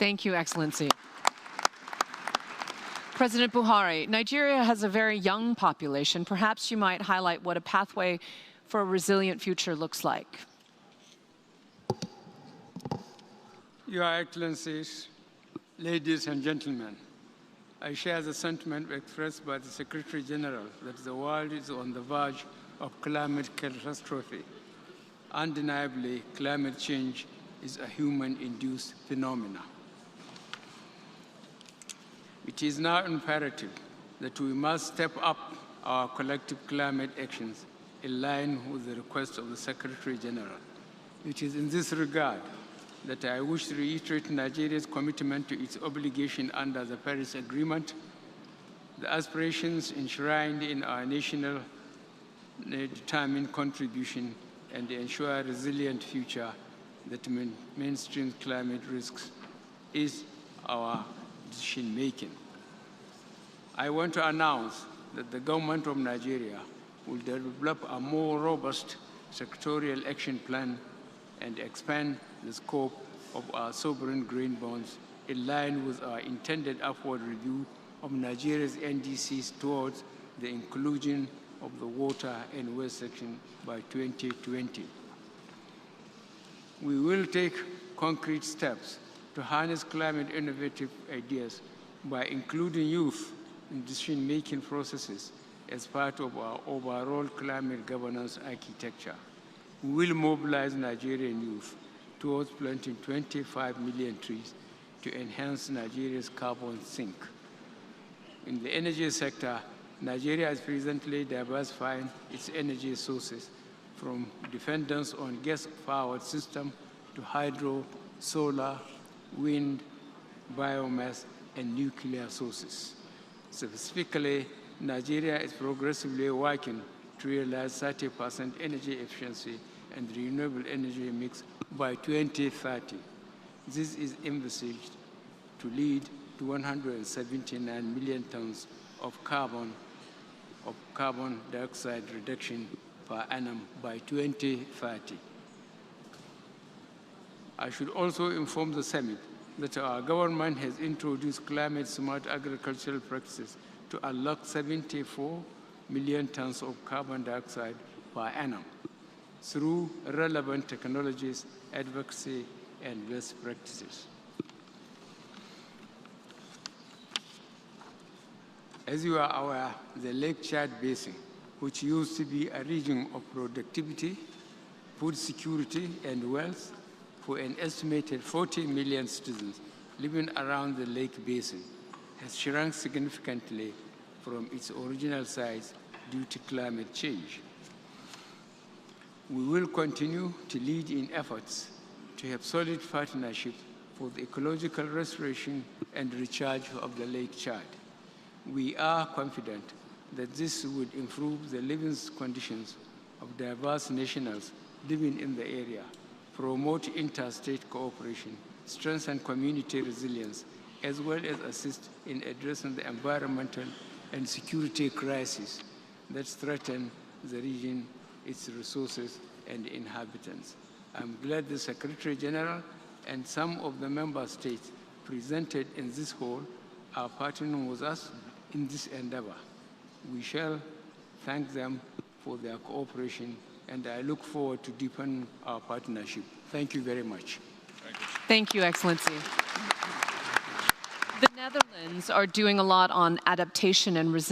Thank you, Excellency. President Buhari, Nigeria has a very young population. Perhaps you might highlight what a pathway for a resilient future looks like. Your Excellencies, ladies and gentlemen, I share the sentiment expressed by the Secretary General that the world is on the verge of climate catastrophe. Undeniably, climate change is a human-induced phenomenon. It is now imperative that we must step up our collective climate actions in line with the request of the Secretary General. It is in this regard that I wish to reiterate Nigeria's commitment to its obligation under the Paris Agreement, the aspirations enshrined in our national determined contribution, and ensure a resilient future that mainstreams climate risks is our decision-making. I want to announce that the government of Nigeria will develop a more robust sectorial action plan and expand the scope of our sovereign green bonds in line with our intended upward review of Nigeria's NDCs towards the inclusion of the water and waste section by 2020. We will take concrete steps to harness climate innovative ideas by including youth in decision-making processes as part of our overall climate governance architecture. We will mobilize Nigerian youth towards planting 25 million trees to enhance Nigeria's carbon sink. In the energy sector, Nigeria is presently diversifying its energy sources from dependence on gas-powered system to hydro, solar, wind, biomass, and nuclear sources. Specifically, Nigeria is progressively working to realize 30% energy efficiency and renewable energy mix by 2030. This is envisaged to lead to 179 million tons of carbon dioxide reduction per annum by 2030. I should also inform the summit that our government has introduced climate-smart agricultural practices to unlock 74 million tons of carbon dioxide per annum through relevant technologies, advocacy, and best practices. As you are aware, the Lake Chad Basin, which used to be a region of productivity, food security, and wealth for an estimated 40 million citizens living around the lake basin, has shrunk significantly from its original size due to climate change. We will continue to lead in efforts to have solid partnership for the ecological restoration and recharge of the Lake Chad. We are confident that this would improve the living conditions of diverse nationals living in the area, promote interstate cooperation, strengthen community resilience, as well as assist in addressing the environmental and security crises that threaten the region, its resources, and inhabitants. I'm glad the Secretary General and some of the member states presented in this hall are partnering with us in this endeavor. We shall thank them for their cooperation, and I look forward to deepening our partnership. Thank you very much. Thank you, Excellency. The Netherlands are doing a lot on adaptation and resilience.